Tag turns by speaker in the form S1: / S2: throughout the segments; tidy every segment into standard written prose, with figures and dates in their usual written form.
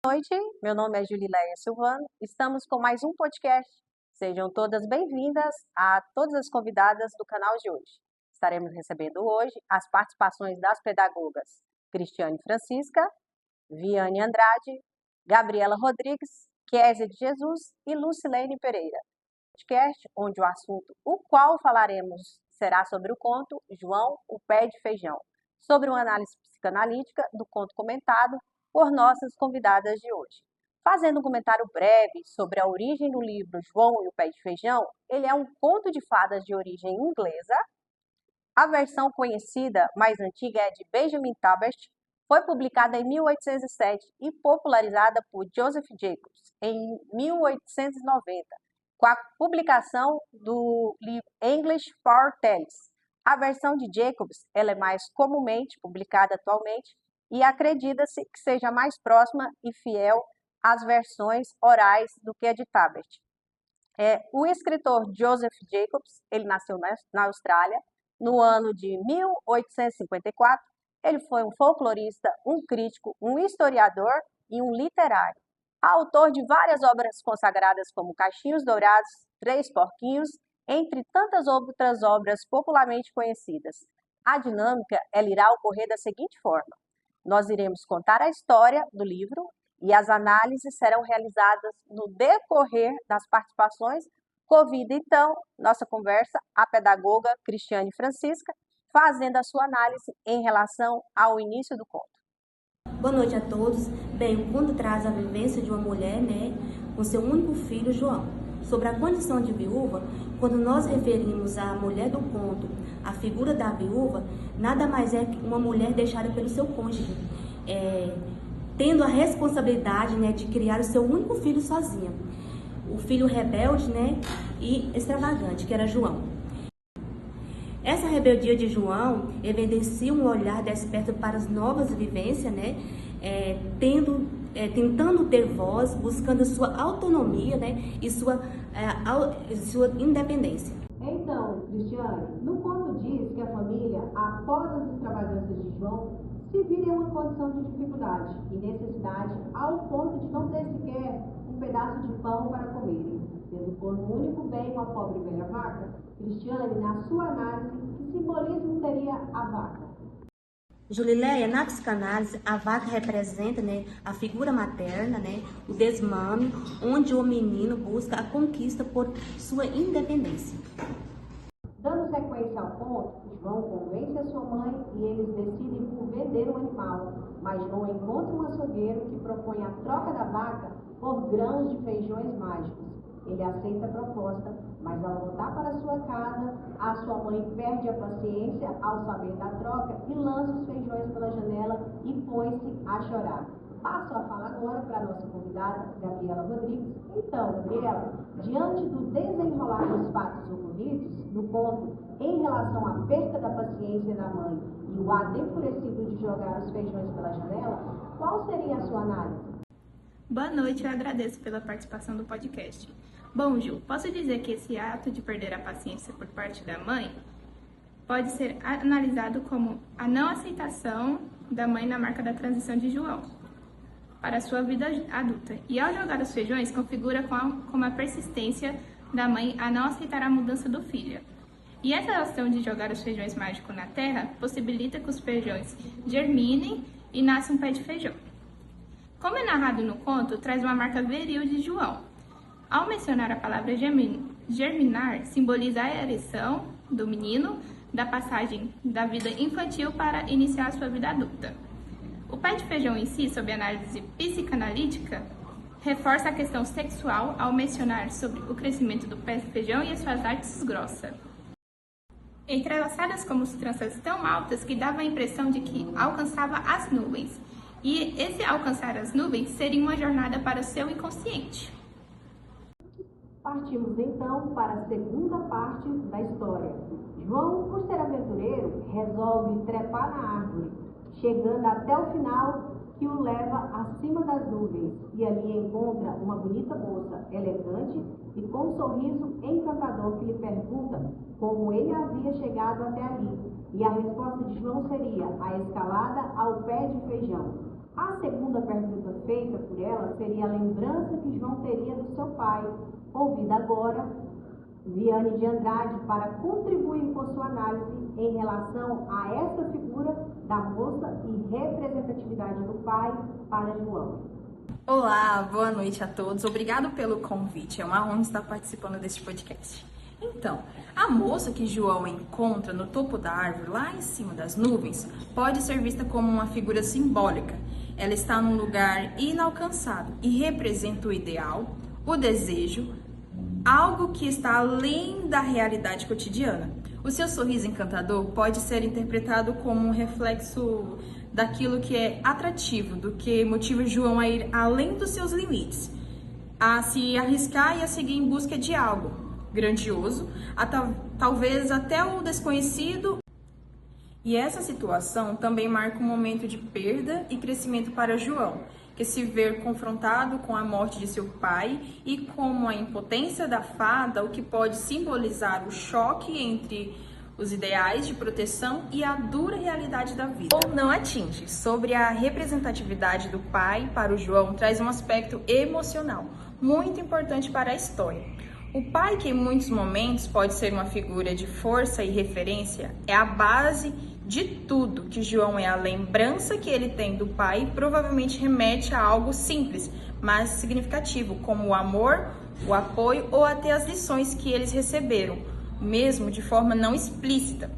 S1: Boa noite, meu nome é Julileia Silvano, estamos com mais um podcast. Sejam todas bem-vindas a todas as convidadas do canal de hoje. Estaremos recebendo hoje as participações das pedagogas Cristiane Francisca, Viane Andrade, Gabriela Rodrigues, Kézia de Jesus e Lucilene Pereira. Podcast onde o assunto o qual falaremos será sobre o conto João, o Pé de Feijão, sobre uma análise psicanalítica do conto comentado por nossas convidadas de hoje. Fazendo um comentário breve sobre a origem do livro João e o Pé de Feijão, ele é um conto de fadas de origem inglesa. A versão conhecida, mais antiga, é de Benjamin Talbot, foi publicada em 1807 e popularizada por Joseph Jacobs em 1890, com a publicação do livro English for Tales. A versão de Jacobs ela é mais comumente publicada atualmente e acredita-se que seja mais próxima e fiel às versões orais do que a de Talbot. O escritor Joseph Jacobs, ele nasceu na Austrália no ano de 1854. Ele foi um folclorista, um crítico, um historiador e um literário. Autor de várias obras consagradas como Caixinhos Dourados, Três Porquinhos, entre tantas outras obras popularmente conhecidas. A dinâmica ela irá ocorrer da seguinte forma: nós iremos contar a história do livro e as análises serão realizadas no decorrer das participações. Convido, então, nossa conversa, a pedagoga Cristiane Francisca, fazendo a sua análise em relação ao início do conto.
S2: Boa noite a todos. Bem, o conto traz a vivência de uma mulher, com seu único filho, João. Sobre a condição de viúva, quando nós referimos à mulher do conto, a figura da viúva, nada mais é que uma mulher deixada pelo seu cônjuge, tendo a responsabilidade, de criar o seu único filho sozinha. O filho rebelde, e extravagante, que era João. Essa rebeldia de João evidencia um olhar desperto para as novas vivências, tentando ter voz, buscando sua autonomia, e sua independência.
S1: Então, Cristiane, no conto diz que a família, após as extravagâncias de João, se vira em uma condição de dificuldade e necessidade ao ponto de não ter sequer um pedaço de pão para comerem, tendo como único bem uma pobre velha vaca. Cristiane, na sua análise, que simbolismo teria a vaca?
S2: Julileia, na psicanálise, a vaca representa, a figura materna, o desmame, onde o menino busca a conquista por sua independência.
S1: Dando sequência ao conto, João convence a sua mãe e eles decidem por vender o animal, mas João encontra um açougueiro que propõe a troca da vaca por grãos de feijões mágicos. Ele aceita a proposta, mas ao voltar para sua casa, a sua mãe perde a paciência ao saber da troca e lança os feijões pela janela e põe-se a chorar. Passo a falar agora para a nossa convidada, Gabriela Rodrigues. Então, Gabriela, diante do desenrolar dos fatos ocorridos no conto em relação à perda da paciência da mãe e o ato enfurecido de jogar os feijões pela janela, qual seria a sua análise?
S3: Boa noite, eu agradeço pela participação do podcast. Bom, Ju, posso dizer que esse ato de perder a paciência por parte da mãe pode ser analisado como a não aceitação da mãe na marca da transição de João para a sua vida adulta. E ao jogar os feijões, configura como a persistência da mãe a não aceitar a mudança do filho. E essa ação de jogar os feijões mágicos na terra possibilita que os feijões germinem e nasça um pé de feijão. Como é narrado no conto, traz uma marca viril de João. Ao mencionar a palavra germinar, simboliza a ereção do menino, da passagem da vida infantil para iniciar a sua vida adulta. O pé de feijão em si, sob análise psicanalítica, reforça a questão sexual ao mencionar sobre o crescimento do pé de feijão e as suas artes grossas. Entrelaçadas como tranças tão altas que dava a impressão de que alcançava as nuvens. E esse alcançar as nuvens seria uma jornada para o seu inconsciente.
S1: Partimos então para a segunda parte da história. João, por ser aventureiro, resolve trepar na árvore, chegando até o final que o leva acima das nuvens, e ali encontra uma bonita moça, elegante e com um sorriso encantador que lhe pergunta como ele havia chegado até ali. E a resposta de João seria a escalada ao pé de feijão. A segunda pergunta feita por ela seria a lembrança que João teria do seu pai. Ouvida agora, Viane de Andrade, para contribuir com sua análise em relação a essa figura da moça e representatividade do pai para João.
S4: Olá, boa noite a todos. Obrigado pelo convite. É uma honra estar participando deste podcast. Então, a moça que João encontra no topo da árvore, lá em cima das nuvens, pode ser vista como uma figura simbólica. Ela está num lugar inalcançável e representa o ideal, o desejo, algo que está além da realidade cotidiana. O seu sorriso encantador pode ser interpretado como um reflexo daquilo que é atrativo, do que motiva João a ir além dos seus limites, a se arriscar e a seguir em busca de algo grandioso, talvez até o desconhecido. E essa situação também marca um momento de perda e crescimento para João, que se vê confrontado com a morte de seu pai e como a impotência da fada, o que pode simbolizar o choque entre os ideais de proteção e a dura realidade da vida. Ou não atinge. Sobre a representatividade do pai para o João, traz um aspecto emocional muito importante para a história. O pai, que em muitos momentos pode ser uma figura de força e referência, é a base de tudo, que João é a lembrança que ele tem do pai e provavelmente remete a algo simples, mas significativo, como o amor, o apoio ou até as lições que eles receberam, mesmo de forma não explícita.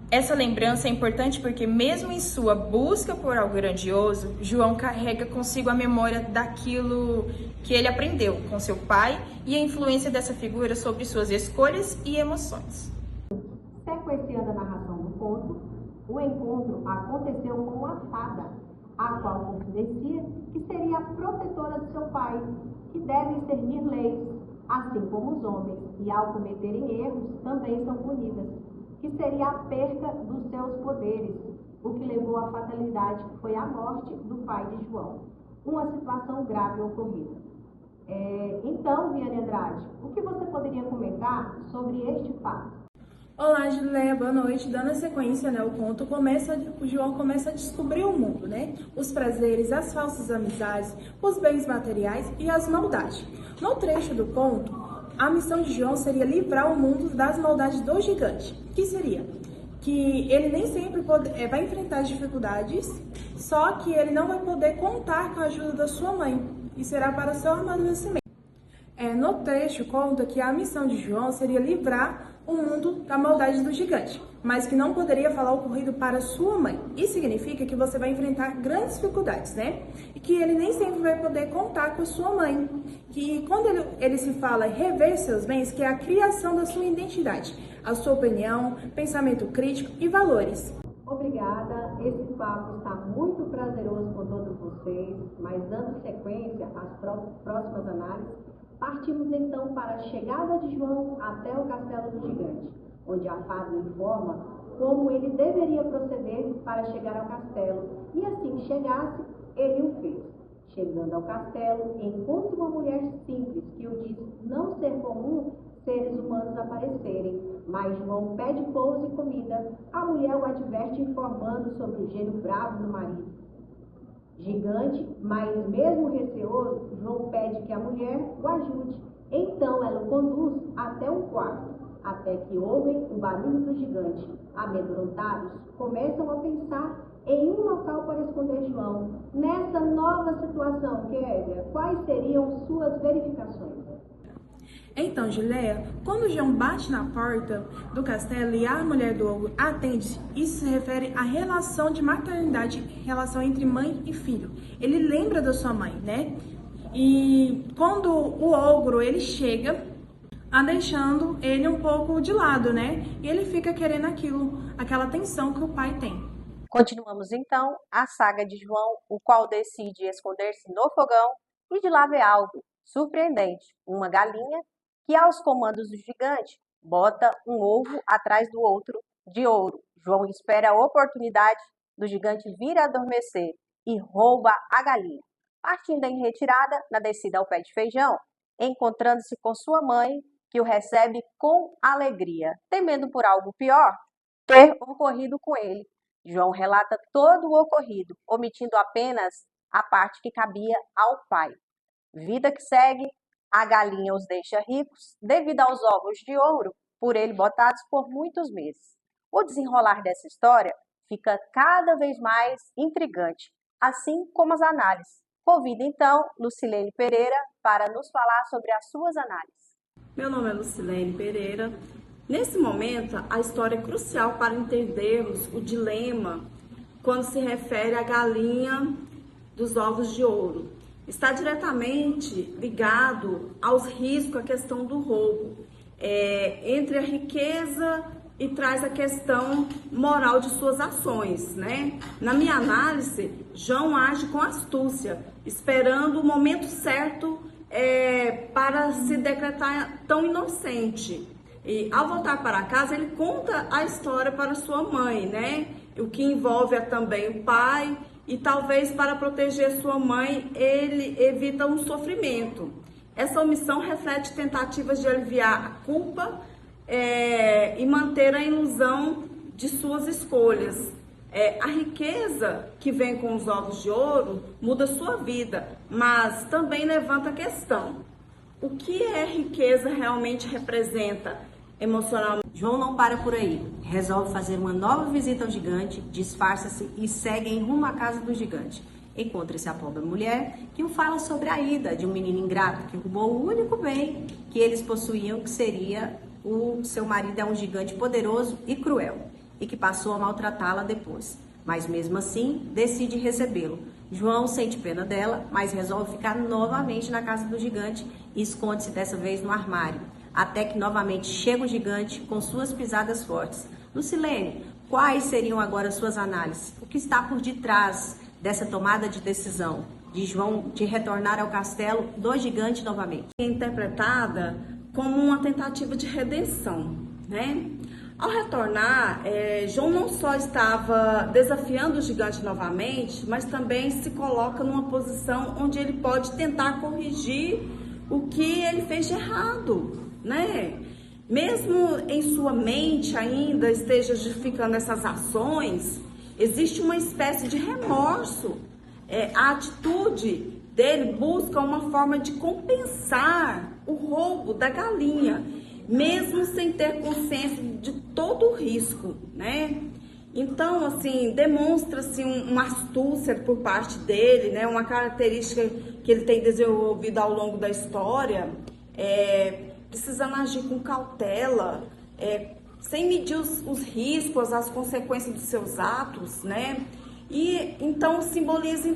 S4: Essa lembrança é importante porque mesmo em sua busca por algo grandioso, João carrega consigo a memória daquilo que ele aprendeu com seu pai e a influência dessa figura sobre suas escolhas e emoções.
S1: Sequenciando a narração do conto, o encontro aconteceu com uma fada, a qual confidencia que seria a protetora de seu pai, que devem servir leis, assim como os homens, e ao cometerem erros também são punidas, que seria a perda dos seus poderes, o que levou à fatalidade, que foi a morte do pai de João. Uma situação grave ocorrida. Então, Viane Andrade, o que você poderia comentar sobre este fato?
S5: Olá, Julileia, boa noite. Dando sequência, o conto o João começa a descobrir o mundo, Os prazeres, as falsas amizades, os bens materiais e as maldades. No trecho do conto, a missão de João seria livrar o mundo das maldades do gigante, que seria que ele nem sempre vai enfrentar as dificuldades, só que ele não vai poder contar com a ajuda da sua mãe, e será para o seu amadurecimento. No trecho conta que a missão de João seria livrar o mundo da maldade do gigante, mas que não poderia falar o ocorrido para sua mãe. Isso significa que você vai enfrentar grandes dificuldades, E que ele nem sempre vai poder contar com a sua mãe. Que quando ele se fala rever seus bens, que é a criação da sua identidade, a sua opinião, pensamento crítico e valores.
S1: Obrigada, esse papo está muito prazeroso com todos vocês, mas dando sequência às próximas análises, partimos então para a chegada de João até o castelo do gigante, onde a fada informa como ele deveria proceder para chegar ao castelo, e assim que chegasse, ele o fez. Chegando ao castelo, encontra uma mulher simples que o diz não ser comum seres humanos aparecerem, mas João pede pouso e comida. A mulher o adverte informando sobre o gênio bravo do marido. Gigante, mas mesmo receoso, João pede que a mulher o ajude. Então ela o conduz até um quarto, até que ouvem o barulho do gigante. Amedrontados, começam a pensar em um local para esconder João. Nessa nova situação, Kézia, quais seriam suas verificações?
S5: Então, Julileia, quando João bate na porta do castelo e a mulher do ogro atende, isso se refere à relação de maternidade, relação entre mãe e filho. Ele lembra da sua mãe, E quando o ogro, ele chega, deixando ele um pouco de lado, E ele fica querendo aquela atenção que o pai tem.
S1: Continuamos então a saga de João, o qual decide esconder-se no fogão e de lá vê algo surpreendente, uma galinha que aos comandos do gigante bota um ovo atrás do outro de ouro. João espera a oportunidade do gigante vir a adormecer e rouba a galinha. Partindo em retirada, na descida ao pé de feijão, encontrando-se com sua mãe, que o recebe com alegria, temendo por algo pior ter ocorrido com ele. João relata todo o ocorrido, omitindo apenas a parte que cabia ao pai. Vida que segue, a galinha os deixa ricos devido aos ovos de ouro por ele botados por muitos meses. O desenrolar dessa história fica cada vez mais intrigante, assim como as análises. Convido então Lucilene Pereira para nos falar sobre as suas análises.
S6: Meu nome é Lucilene Pereira. Nesse momento, a história é crucial para entendermos o dilema quando se refere à galinha dos ovos de ouro. Está diretamente ligado aos riscos, à questão do roubo, entre a riqueza e traz a questão moral de suas ações, né? Na minha análise, João age com astúcia, esperando o momento certo para se decretar tão inocente. E ao voltar para casa, ele conta a história para sua mãe, né? O que envolve também o pai, e talvez para proteger sua mãe, ele evita um sofrimento. Essa omissão reflete tentativas de aliviar a culpa e manter a ilusão de suas escolhas. A riqueza que vem com os ovos de ouro muda sua vida, mas também levanta a questão: o que riqueza realmente representa emocionalmente?
S7: João não para por aí, resolve fazer uma nova visita ao gigante, disfarça-se e segue em rumo à casa do gigante. Encontra-se a pobre mulher que o fala sobre a ida de um menino ingrato que roubou o único bem que eles possuíam, que seria o seu marido, é um gigante poderoso e cruel, e que passou a maltratá-la depois. Mas mesmo assim, decide recebê-lo. João sente pena dela, mas resolve ficar novamente na casa do gigante e esconde-se dessa vez no armário, até que novamente chega o gigante com suas pisadas fortes. Lucilene, quais seriam agora suas análises? O que está por detrás dessa tomada de decisão de João de retornar ao castelo do gigante novamente?
S6: É interpretada como uma tentativa de redenção, né? Ao retornar, João não só estava desafiando o gigante novamente, mas também se coloca numa posição onde ele pode tentar corrigir o que ele fez de errado, né? Mesmo em sua mente ainda esteja justificando essas ações, existe uma espécie de remorso. A atitude dele busca uma forma de compensar o roubo da galinha, mesmo sem ter consciência de todo o risco, né? Então, assim, demonstra-se uma astúcia por parte dele, né? Uma característica que ele tem desenvolvido ao longo da história, precisando agir com cautela, sem medir os riscos, as consequências dos seus atos, né? E então simboliza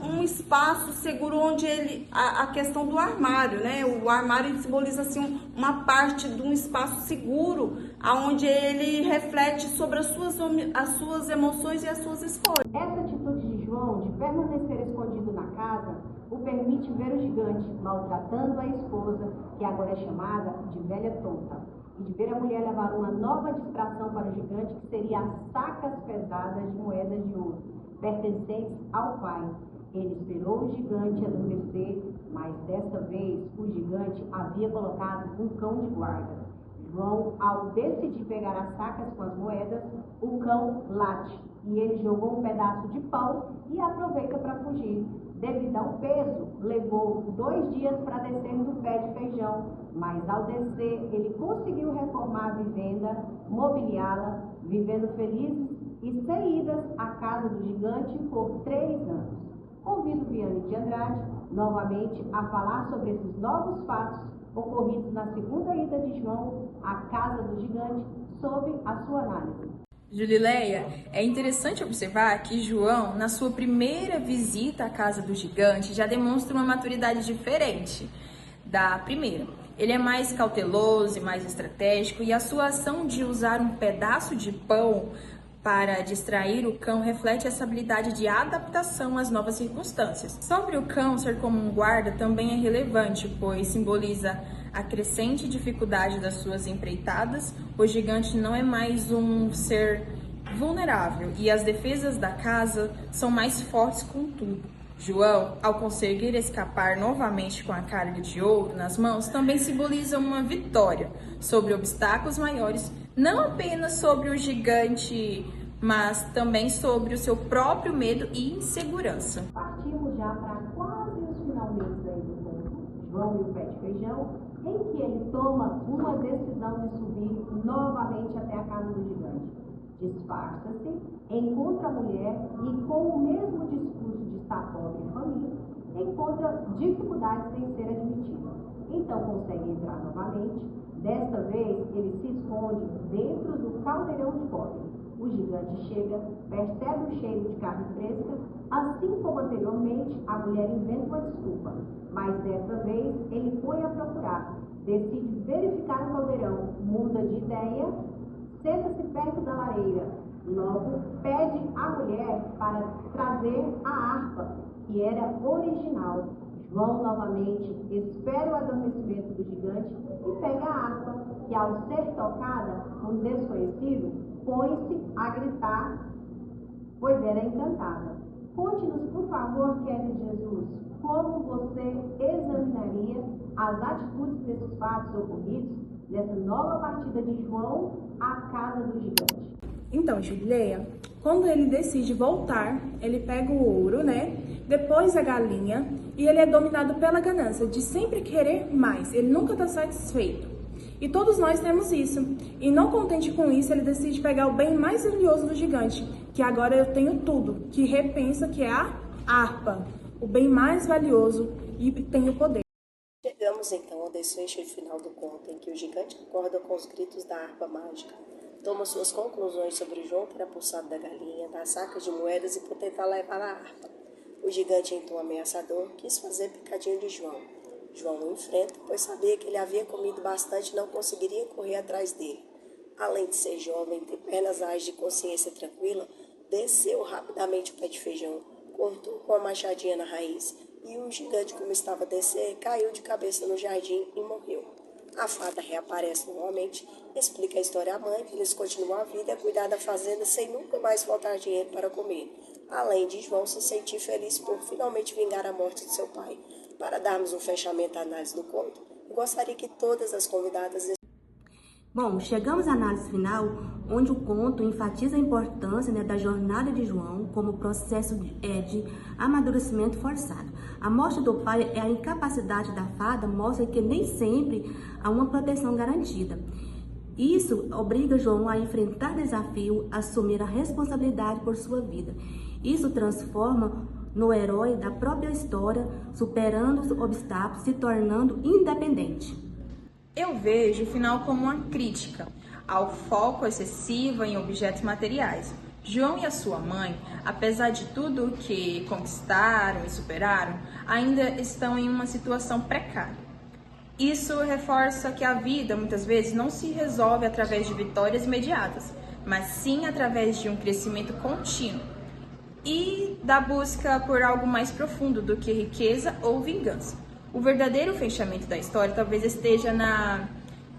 S6: um espaço seguro onde a questão do armário, né? O armário simboliza assim uma parte de um espaço seguro, aonde ele reflete sobre as suas emoções e as suas escolhas.
S1: Essa atitude de João de permanecer escondido na casa o permite ver o gigante maltratando a esposa, que agora é chamada de velha tonta, e de ver a mulher levar uma nova distração para o gigante, que seria as sacas pesadas de moedas de ouro, pertencentes ao pai. Ele esperou o gigante adormecer, mas desta vez o gigante havia colocado um cão de guarda. João, ao decidir pegar as sacas com as moedas, o cão late e ele jogou um pedaço de pão e aproveita para fugir. Devido ao peso, levou 2 dias para descer do pé de feijão, mas ao descer ele conseguiu reformar a vivenda, mobiliá-la, vivendo felizes e sem idas à casa do gigante por 3 anos. Convido Viane de Andrade novamente a falar sobre esses novos fatos ocorridos na segunda ida de João à casa do gigante, sob a sua análise.
S4: Julileia, é interessante observar que João, na sua primeira visita à casa do gigante, já demonstra uma maturidade diferente da primeira. Ele é mais cauteloso e mais estratégico, e a sua ação de usar um pedaço de pão para distrair o cão reflete essa habilidade de adaptação às novas circunstâncias. Sobre o cão ser como um guarda também é relevante, pois simboliza a crescente dificuldade das suas empreitadas. O gigante não é mais um ser vulnerável e as defesas da casa são mais fortes, contudo. João, ao conseguir escapar novamente com a carga de ouro nas mãos, também simboliza uma vitória sobre obstáculos maiores, não apenas sobre o gigante, mas também sobre o seu próprio medo e insegurança.
S1: Partimos já para quase os finalmente aí do conto, João e o Pé de Feijão, em que ele toma uma decisão de subir novamente até a casa do gigante. Disfarça-se, encontra a mulher e, com o mesmo discurso de estar pobre e faminto, encontra dificuldades em ser admitido. Então consegue entrar novamente. Desta vez, ele se esconde dentro do caldeirão de cobre. O gigante chega, percebe o cheiro de carne fresca, assim como anteriormente, a mulher inventa uma desculpa. Mas desta vez, ele põe a procurar, decide verificar o caldeirão, muda de ideia, senta-se perto da lareira. Logo, pede à mulher para trazer a harpa, que era original. João novamente espera o adormecimento do gigante e pega a harpa, que ao ser tocada por um desconhecido, põe-se a gritar, pois era encantada. Conte-nos, por favor, querido Jesus, como você examinaria as atitudes desses fatos ocorridos nessa nova partida de João à casa do gigante.
S5: Então, Julileia, quando ele decide voltar, ele pega o ouro, né? Depois a galinha, e ele é dominado pela ganância de sempre querer mais. Ele nunca está satisfeito. E todos nós temos isso. E não contente com isso, ele decide pegar o bem mais valioso do gigante, que agora eu tenho tudo, que repensa que é a harpa, o bem mais valioso e tem o poder.
S8: Chegamos então ao desfecho final do conto, em que o gigante acorda com os gritos da harpa mágica, toma suas conclusões sobre João ter apulsado da galinha, das sacas de moedas e por tentar levar a harpa. O gigante, em tom ameaçador, quis fazer picadinho de João. João o enfrenta, pois sabia que ele havia comido bastante e não conseguiria correr atrás dele. Além de ser jovem e ter pernas ágeis de consciência tranquila, desceu rapidamente o pé de feijão, cortou com a machadinha na raiz, e o gigante, como estava a descer, caiu de cabeça no jardim e morreu. A fada reaparece novamente, explica a história à mãe, que eles continuam a vida e a cuidar da fazenda sem nunca mais faltar dinheiro para comer, além de João se sentir feliz por finalmente vingar a morte de seu pai. Para darmos um fechamento à análise do conto, eu gostaria que todas as convidadas...
S2: Bom, chegamos à análise final, onde o conto enfatiza a importância, né, da jornada de João como processo de amadurecimento forçado. A morte do pai e a incapacidade da fada mostra que nem sempre há uma proteção garantida. Isso obriga João a enfrentar desafio, a assumir a responsabilidade por sua vida. Isso transforma no herói da própria história, superando os obstáculos, se tornando independente.
S4: Eu vejo o final como uma crítica ao foco excessivo em objetos materiais. João e a sua mãe, apesar de tudo que conquistaram e superaram, ainda estão em uma situação precária. Isso reforça que a vida, muitas vezes, não se resolve através de vitórias imediatas, mas sim através de um crescimento contínuo e da busca por algo mais profundo do que riqueza ou vingança. O verdadeiro fechamento da história talvez esteja na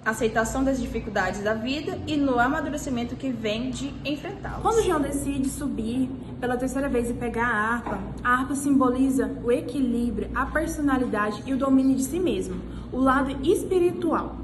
S4: aceitação das dificuldades da vida e no amadurecimento que vem de enfrentá-las.
S5: Quando João decide subir pela terceira vez e pegar a harpa simboliza o equilíbrio, a personalidade e o domínio de si mesmo, o lado espiritual.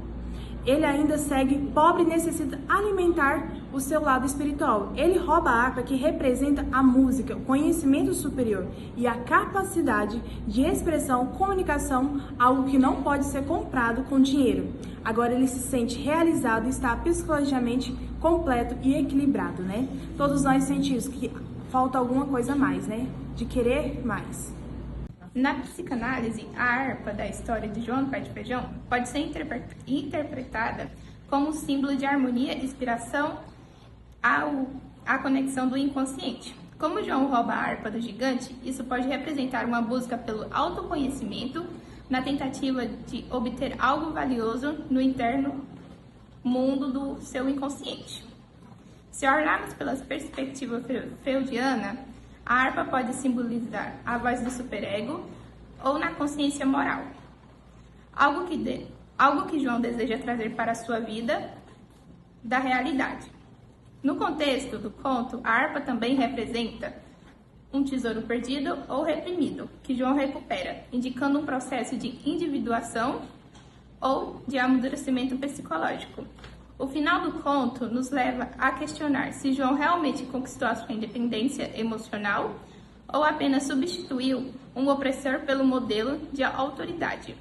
S5: Ele ainda segue pobre e necessita alimentar o seu lado espiritual. Ele rouba a harpa, que representa a música, o conhecimento superior e a capacidade de expressão, comunicação, algo que não pode ser comprado com dinheiro. Agora ele se sente realizado e está psicologicamente completo e equilibrado, né? Todos nós sentimos que falta alguma coisa a mais, né? De querer mais.
S3: Na psicanálise, a harpa da história de João do Pé de Feijão pode ser interpretada como um símbolo de harmonia e inspiração à conexão do inconsciente. Como João rouba a harpa do gigante, isso pode representar uma busca pelo autoconhecimento na tentativa de obter algo valioso no interno mundo do seu inconsciente. Se olharmos pela perspectiva freudiana, a harpa pode simbolizar a voz do superego ou na consciência moral, algo que João deseja trazer para a sua vida da realidade. No contexto do conto, a harpa também representa um tesouro perdido ou reprimido, que João recupera, indicando um processo de individuação ou de amadurecimento psicológico. O final do conto nos leva a questionar se João realmente conquistou a sua independência emocional ou apenas substituiu um opressor pelo modelo de autoridade.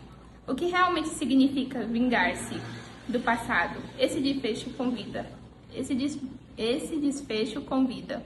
S3: O que realmente significa vingar-se do passado? Esse desfecho convida